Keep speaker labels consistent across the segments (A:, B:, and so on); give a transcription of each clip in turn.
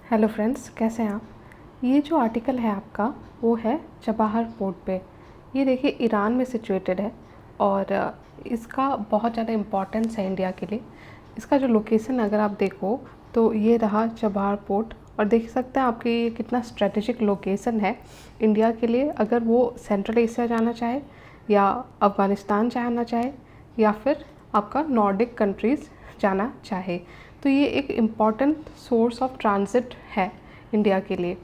A: Hello friends, कैसे हैं आप। ये जो आर्टिकल है आपका वो है चबाहार पोर्ट पे। ये देखिए ईरान में सिचुएटेड है और इसका बहुत ज़्यादा इम्पोर्टेंस है इंडिया के लिए। इसका जो लोकेशन अगर आप देखो तो ये रहा चबाहार पोर्ट और देख सकते हैं आपके ये कितना स्ट्रेटेजिक लोकेशन है इंडिया के लिए। अगर वो सेंट्रल एशिया जाना चाहे या अफ़गानिस्तान जाना चाहे या फिर आपका नॉर्डिक कंट्रीज़ जाना चाहे तो ये एक इम्पॉर्टेंट सोर्स ऑफ ट्रांजिट है इंडिया के लिए।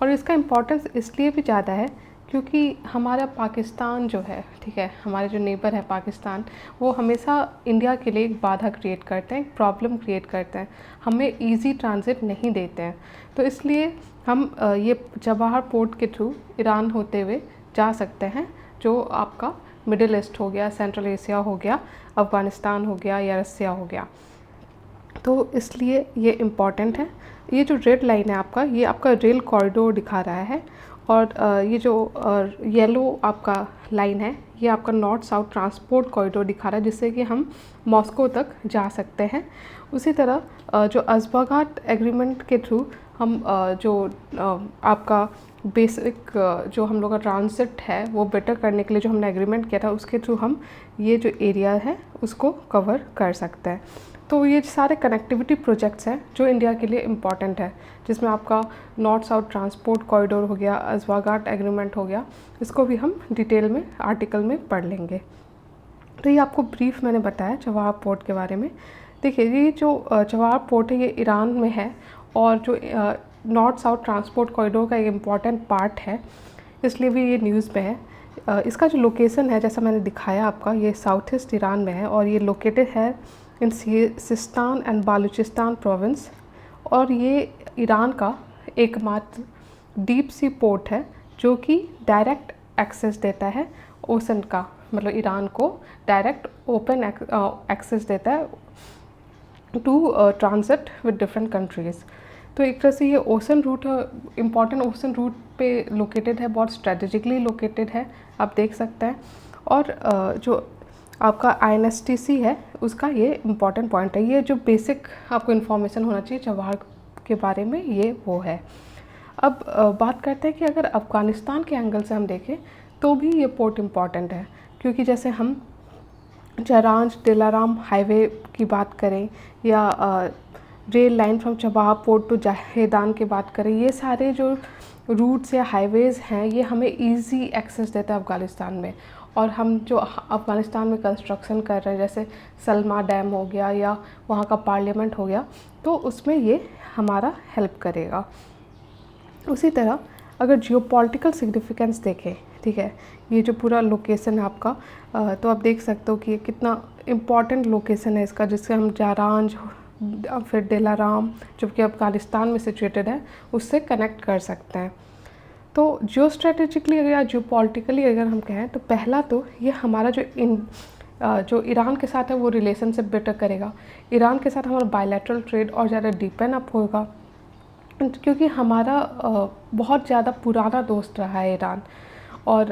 A: और इसका इम्पोर्टेंस इसलिए भी ज़्यादा है क्योंकि हमारा पाकिस्तान जो है, ठीक है, हमारे जो नेबर है पाकिस्तान, वो हमेशा इंडिया के लिए एक बाधा क्रिएट करते हैं, एक प्रॉब्लम क्रिएट करते हैं, हमें इजी ट्रांजिट नहीं देते हैं। तो इसलिए हम ये चबाहार पोर्ट के थ्रू ईरान होते हुए जा सकते हैं, जो आपका मिडिल ईस्ट हो गया, सेंट्रल एशिया हो गया, अफ़गानिस्तान हो गया या रसिया हो गया। तो इसलिए ये इम्पॉर्टेंट है। ये जो रेड लाइन है आपका, ये आपका रेल कॉरिडोर दिखा रहा है और ये जो येलो आपका लाइन है ये आपका नॉर्थ साउथ ट्रांसपोर्ट कॉरिडोर दिखा रहा है, जिससे कि हम मॉस्को तक जा सकते हैं। उसी तरह जो अज़्बाघाट एग्रीमेंट के थ्रू हम जो आपका बेसिक जो हम लोग का ट्रांजिट है वो बेटर करने के लिए जो हमने एग्रीमेंट किया था, उसके थ्रू हम ये जो एरिया है उसको कवर कर सकते हैं। तो ये सारे कनेक्टिविटी प्रोजेक्ट्स हैं जो इंडिया के लिए इम्पॉर्टेंट है, जिसमें आपका नॉर्थ साउथ ट्रांसपोर्ट कॉरिडोर हो गया, अज़्बाघाट एग्रीमेंट हो गया। इसको भी हम डिटेल में आर्टिकल में पढ़ लेंगे। तो ये आपको ब्रीफ मैंने बताया चबाहार पोर्ट के बारे में। देखिए ये जो चबाहार पोर्ट है ये ईरान में है और जो नॉर्थ साउथ ट्रांसपोर्ट कॉरिडोर का एक इम्पॉर्टेंट पार्ट है, इसलिए भी ये न्यूज़ में है। इसका जो लोकेशन है जैसा मैंने दिखाया आपका, ये साउथ ईस्ट ईरान में है और ये लोकेटेड है इन सिस्तान एंड बालूचिस्तान प्रोविंस। और ये ईरान का एकमात्र डीप सी पोर्ट है जो कि डायरेक्ट एक्सेस देता है ओशन का, मतलब ईरान को डायरेक्ट ओपन एक्सेस देता है to transit with different countries. तो एक तरह से ये ocean route, important ocean route पे लोकेटेड है, बहुत स्ट्रेटेजिकली लोकेटेड है, आप देख सकते हैं। और जो आपका INSTC है उसका ये इम्पॉर्टेंट पॉइंट है। ये जो बेसिक आपको इन्फॉर्मेशन होना चाहिए चबाहार के बारे में, ये वो है। अब बात करते हैं कि अगर अफ़गानिस्तान के एंगल से हम देखें तो भी ये पोर्ट इम्पॉर्टेंट है, क्योंकि जैसे हम जरांज दिलाराम हाईवे की बात करें या rail line from Chabahar port to Zahedan की बात करें, ये सारे जो रूट्स या हाईवेज़ हैं ये हमें इजी एक्सेस देता है अफ़गानिस्तान में। और हम जो अफ़गानिस्तान में कंस्ट्रक्शन कर रहे हैं, जैसे सलमा डैम हो गया या वहाँ का पार्लियामेंट हो गया, तो उसमें ये हमारा हेल्प करेगा। उसी तरह अगर जियोपॉलिटिकल सिग्निफिकेंस देखें, ठीक है, ये जो पूरा लोकेशन है आपका, तो आप देख सकते हो कि ये कितना इम्पॉर्टेंट लोकेशन है इसका, जिससे हम जारांज फिर दिलाराम जो कि अफ़गानिस्तान में सिचुएटेड है उससे कनेक्ट कर सकते हैं। तो जियो स्ट्रेटेजिकली या जियो पॉलिटिकली अगर हम कहें तो पहला तो ये हमारा जो ईरान के साथ है वो रिलेशनशिप बेटर करेगा। ईरान के साथ हमारा बायलैटरल ट्रेड और ज़्यादा डीपन अप होगा, क्योंकि हमारा बहुत ज़्यादा पुराना दोस्त रहा है ईरान। और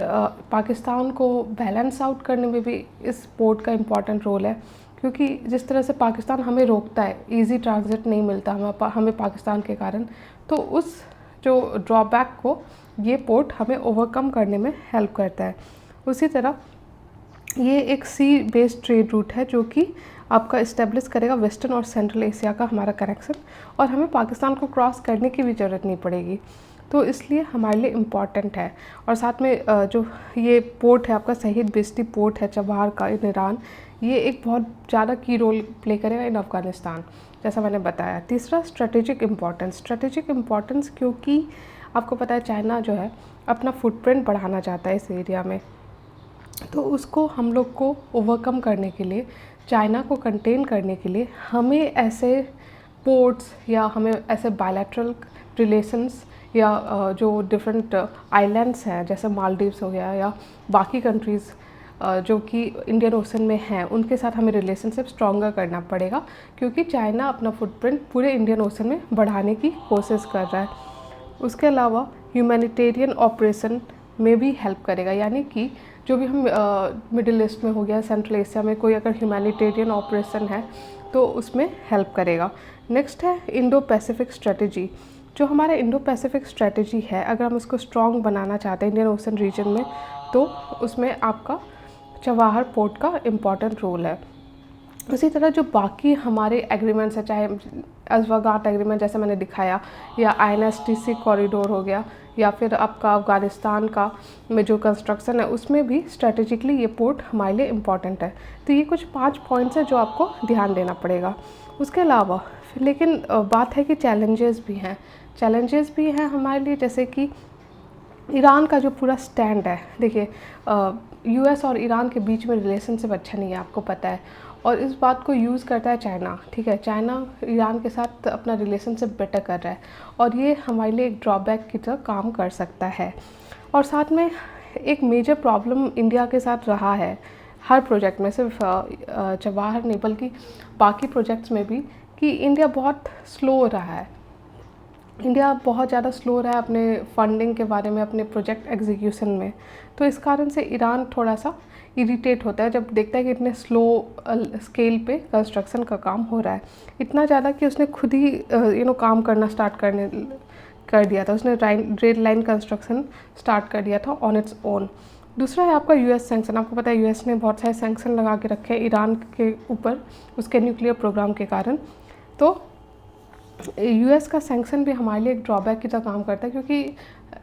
A: पाकिस्तान को बैलेंस आउट करने में भी इस पोर्ट का इम्पॉर्टेंट रोल है, क्योंकि जिस तरह से पाकिस्तान हमें रोकता है, इजी ट्रांजिट नहीं मिलता हमें पाकिस्तान के कारण, तो उस जो ड्रॉबैक को ये पोर्ट हमें ओवरकम करने में हेल्प करता है। उसी तरह ये एक सी बेस्ड ट्रेड रूट है जो कि आपका इस्टेब्लिश करेगा वेस्टर्न और सेंट्रल एशिया का हमारा कनेक्शन, और हमें पाकिस्तान को क्रॉस करने की भी ज़रूरत नहीं पड़ेगी। तो इसलिए हमारे लिए इम्पॉर्टेंट है। और साथ में जो ये पोर्ट है आपका शहीद बेस्टी पोर्ट है चबाहार का इन ईरान, ये एक बहुत ज़्यादा की रोल प्ले करेगा इन अफ़गानिस्तान, जैसा मैंने बताया। तीसरा स्ट्रेटेजिक इम्पॉर्टेंस, क्योंकि आपको पता है चाइना जो है अपना फुटप्रिंट बढ़ाना चाहता है इस एरिया में, तो उसको हम लोग को ओवरकम करने के लिए, चाइना को कंटेन करने के लिए हमें ऐसे पोर्ट्स या हमें ऐसे बायलैटरल रिलेशंस या जो डिफरेंट आइलैंड्स हैं जैसे मालदीव्स हो गया या बाकी कंट्रीज़ जो कि इंडियन ओशन में हैं, उनके साथ हमें रिलेशनशिप स्ट्रॉन्गर करना पड़ेगा, क्योंकि चाइना अपना फुटप्रिंट पूरे इंडियन ओशन में बढ़ाने की कोशिश कर रहा है। उसके अलावा ह्यूमैनिटेरियन ऑपरेशन में भी हेल्प करेगा, यानी कि जो भी हम मिडिल ईस्ट में हो गया, सेंट्रल एशिया में कोई अगर ह्यूमैनिटेरियन ऑपरेशन है तो उसमें हेल्प करेगा। नेक्स्ट है इंडो पैसिफिक स्ट्रेटजी। जो हमारा इंडो पैसिफिक स्ट्रेटजी है, अगर हम उसको स्ट्रॉन्ग बनाना चाहते हैं इंडियन ओशन रीजन में, तो उसमें आपका चबाहर पोर्ट का इम्पॉर्टेंट रोल है। उसी तरह जो बाकी हमारे एग्रीमेंट्स हैं, चाहे अज़वागाट एग्रीमेंट जैसे मैंने दिखाया, या INSTC कॉरिडोर हो गया, या फिर आपका अफ़गानिस्तान का में जो कंस्ट्रक्शन है, उसमें भी स्ट्रेटेजिकली ये पोर्ट हमारे लिए इम्पॉर्टेंट है। तो ये कुछ 5 पॉइंट्स हैं जो आपको ध्यान देना पड़ेगा। उसके अलावा फिर लेकिन बात है कि चैलेंजेस भी हैं हमारे लिए, जैसे कि ईरान का जो पूरा स्टैंड है। देखिए US और ईरान के बीच में रिलेशनशिप अच्छा नहीं है, आपको पता है, और इस बात को यूज़ करता है चाइना। ठीक है, चाइना ईरान के साथ अपना रिलेशनशिप बेटर कर रहा है, और ये हमारे लिए एक ड्रॉबैक की तरह काम कर सकता है। और साथ में एक मेजर प्रॉब्लम इंडिया के साथ रहा है हर प्रोजेक्ट में, सिर्फ चबाहर नहीं बल्कि बाकी प्रोजेक्ट्स में भी, कि इंडिया बहुत स्लो रहा है। इंडिया बहुत ज़्यादा स्लो रहा है अपने फंडिंग के बारे में, अपने प्रोजेक्ट एग्जीक्यूशन में। तो इस कारण से ईरान थोड़ा सा इरिटेट होता है जब देखता है कि इतने स्लो स्केल पे कंस्ट्रक्शन का काम हो रहा है। इतना ज़्यादा कि उसने खुद ही काम करना स्टार्ट कर दिया था। उसने रेल लाइन कंस्ट्रक्शन स्टार्ट कर दिया था ऑन इट्स ओन। दूसरा है आपका US सैंक्शन। आपको पता है US ने बहुत सारे सैंक्शन लगा के रखे हैं ईरान के ऊपर उसके न्यूक्लियर प्रोग्राम के कारण। तो US का सैंक्शन भी हमारे लिए एक ड्रॉबैक की तरह काम करता है, क्योंकि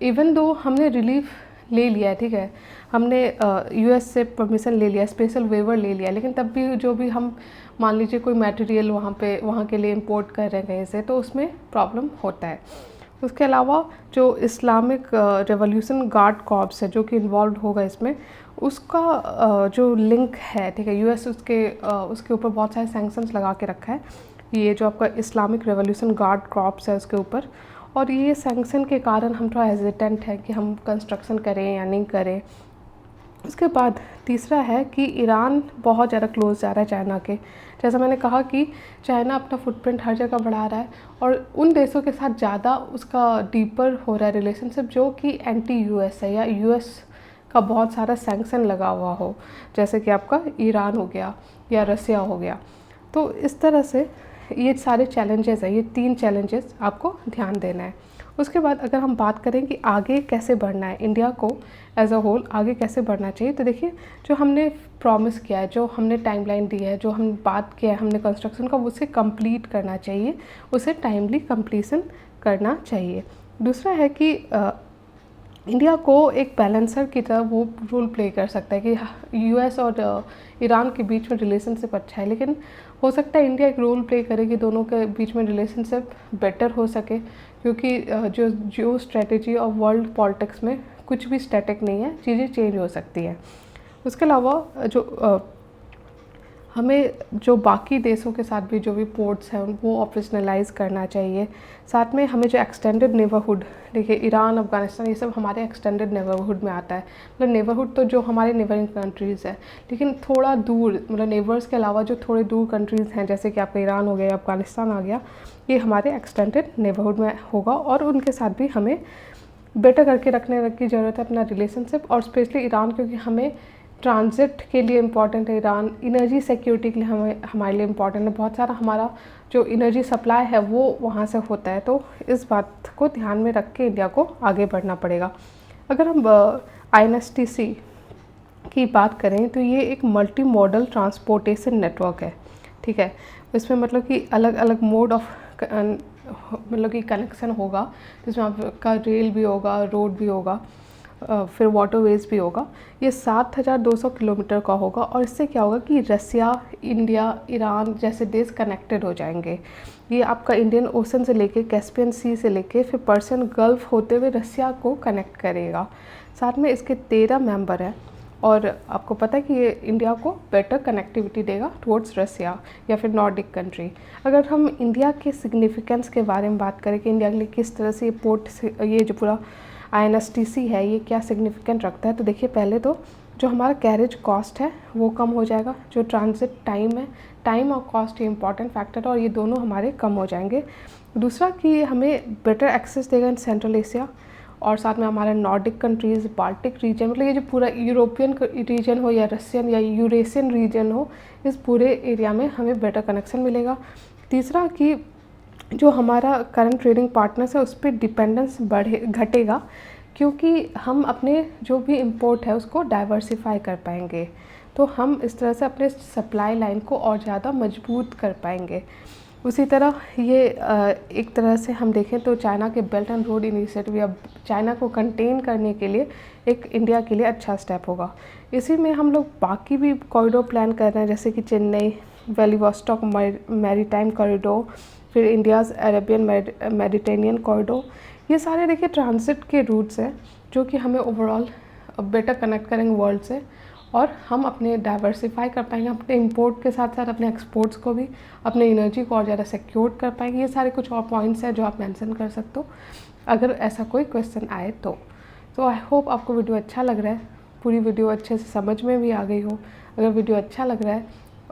A: इवन दो हमने रिलीफ ले लिया है, ठीक है, हमने US से परमिशन ले लिया, स्पेशल वेवर ले लिया, लेकिन तब भी जो भी हम मान लीजिए कोई मटेरियल वहाँ के लिए इंपोर्ट कर रहे हैं कहीं से, तो उसमें प्रॉब्लम होता है। उसके अलावा जो इस्लामिक रेवोल्यूशन गार्ड कॉर्प्स है जो कि इन्वॉल्व होगा इसमें, उसका जो लिंक है, ठीक है, US उसके ऊपर बहुत सारे सैंक्शंस लगा के रखा है, ये जो आपका इस्लामिक रेवोल्यूशन गार्ड कॉर्प्स है उसके ऊपर। और ये सैंक्शन के कारण हम थोड़ा हेजिटेंट है कि हम कंस्ट्रक्शन करें या नहीं करें। उसके बाद तीसरा है कि ईरान बहुत ज़्यादा क्लोज जा रहा है चाइना के। जैसा मैंने कहा कि चाइना अपना फुटप्रिंट हर जगह बढ़ा रहा है, और उन देशों के साथ ज़्यादा उसका डीपर हो रहा है रिलेशनशिप जो कि एंटी US है, या US का बहुत सारा सैंक्शन लगा हुआ हो, जैसे कि आपका ईरान हो गया या रसिया हो गया। तो इस तरह से ये सारे चैलेंजेस हैं, ये 3 चैलेंजेस आपको ध्यान देना है। उसके बाद अगर हम बात करें कि आगे कैसे बढ़ना है, इंडिया को एज अ होल आगे कैसे बढ़ना चाहिए, तो देखिए जो हमने प्रॉमिस किया है, जो हमने टाइमलाइन दी है, जो हम बात किया है हमने कंस्ट्रक्शन का, उसे कंप्लीट करना चाहिए, उसे टाइमली कंप्लीशन करना चाहिए। दूसरा है कि इंडिया को एक बैलेंसर की तरह वो रोल प्ले कर सकता है कि US और ईरान के बीच में रिलेशनशिप अच्छा है, लेकिन हो सकता है इंडिया एक रोल प्ले करे कि दोनों के बीच में रिलेशनशिप बेटर हो सके, क्योंकि जो स्ट्रेटजी और वर्ल्ड पॉलिटिक्स में कुछ भी स्टैटिक नहीं है, चीज़ें चेंज हो सकती हैं। उसके अलावा हमें जो बाकी देशों के साथ भी जो भी पोर्ट्स हैं वो ऑपरेशनलाइज करना चाहिए। साथ में हमें जो एक्सटेंडेड नेबरहुड, देखिए ईरान, अफ़गानिस्तान, ये सब हमारे एक्सटेंडेड नेबरहुड में आता है। मतलब नेबरहुड तो जो हमारे नेबरिंग कंट्रीज़ है, लेकिन थोड़ा दूर, मतलब नेबर्स के अलावा जो थोड़े दूर कंट्रीज़ हैं, जैसे कि आपका ईरान हो गया, अफ़गानिस्तान आ गया, ये हमारे एक्सटेंडेड नेबरहुड में होगा, और उनके साथ भी हमें बेटर करके रखने की ज़रूरत है अपना रिलेशनशिप। और स्पेशली ईरान, क्योंकि हमें ट्रांजिट के लिए इम्पॉर्टेंट है ईरान, एनर्जी सिक्योरिटी के लिए हमारे लिए इम्पॉर्टेंट है, बहुत सारा हमारा जो एनर्जी सप्लाई है वो वहाँ से होता है। तो इस बात को ध्यान में रख के इंडिया को आगे बढ़ना पड़ेगा। अगर हम INSTC की बात करें तो ये एक मल्टी मॉडल ट्रांसपोर्टेशन नेटवर्क है, ठीक है। इसमें मतलब कि अलग अलग मोड ऑफ मतलब कि कनेक्शन होगा, जिसमें आपका रेल भी होगा, रोड भी होगा, फिर वाटरवेज भी होगा। ये 7200 किलोमीटर का होगा, और इससे क्या होगा कि रसिया, इंडिया, ईरान जैसे देश कनेक्टेड हो जाएंगे। ये आपका इंडियन ओशन से लेके कैस्पियन सी से लेके फिर पर्शियन गल्फ होते हुए रसिया को कनेक्ट करेगा। साथ में इसके 13 मेंबर हैं, और आपको पता है कि ये इंडिया को बेटर कनेक्टिविटी देगा टुवर्ड्स रसिया या फिर नॉर्डिक कंट्री। अगर हम इंडिया के सिग्निफिकेंस के बारे में बात करें कि इंडिया के लिए किस तरह से ये पोर्ट से, ये जो पूरा INSTC है ये क्या सिग्निफिकेंट रखता है, तो देखिए पहले तो जो हमारा कैरेज कॉस्ट है वो कम हो जाएगा। जो ट्रांजिट टाइम है, टाइम और कॉस्ट ये इंपॉर्टेंट फैक्टर है, और ये दोनों हमारे कम हो जाएंगे। दूसरा कि हमें बेटर एक्सेस देगा इन सेंट्रल एशिया, और साथ में हमारे नॉर्डिक कंट्रीज़, बाल्टिक रीजन, मतलब ये जो पूरा यूरोपियन रीजन हो या रशियन या यूरेशियन रीजन हो, इस पूरे एरिया में हमें बेटर कनेक्शन मिलेगा। तीसरा कि जो हमारा करंट ट्रेडिंग पार्टनर्स है उस पर डिपेंडेंस घटेगा, क्योंकि हम अपने जो भी इंपोर्ट है उसको डाइवर्सिफाई कर पाएंगे। तो हम इस तरह से अपने सप्लाई लाइन को और ज़्यादा मजबूत कर पाएंगे। उसी तरह ये एक तरह से हम देखें तो चाइना के बेल्ट एंड रोड इनिशिएटिव या चाइना को कंटेन करने के लिए एक इंडिया के लिए अच्छा स्टेप होगा। इसी में हम लोग बाकी भी कॉरिडोर प्लान कर रहे हैं, जैसे कि चेन्नई व्लादिवोस्टॉक मैरीटाइम कॉरिडोर, फिर इंडियाज़ अरेबियन मेडिटेरेनियन कॉरिडोर। ये सारे देखिए ट्रांजिट के रूट्स हैं जो कि हमें ओवरऑल बेटर कनेक्ट करेंगे वर्ल्ड से, और हम अपने डाइवर्सिफाई कर पाएंगे अपने इंपोर्ट के साथ साथ अपने एक्सपोर्ट्स को भी, अपने एनर्जी को और ज़्यादा सिक्योर कर पाएंगे। ये सारे कुछ और पॉइंट्स हैं जो आप मेंशन कर सकते हो अगर ऐसा कोई क्वेश्चन आए तो आई होप आपको वीडियो अच्छा लग रहा है, पूरी वीडियो अच्छे से समझ में भी आ गई हो। अगर वीडियो अच्छा लग रहा है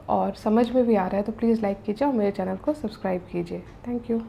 A: और समझ में भी आ रहा है तो प्लीज़ लाइक कीजिए और मेरे चैनल को सब्सक्राइब कीजिए। Thank you.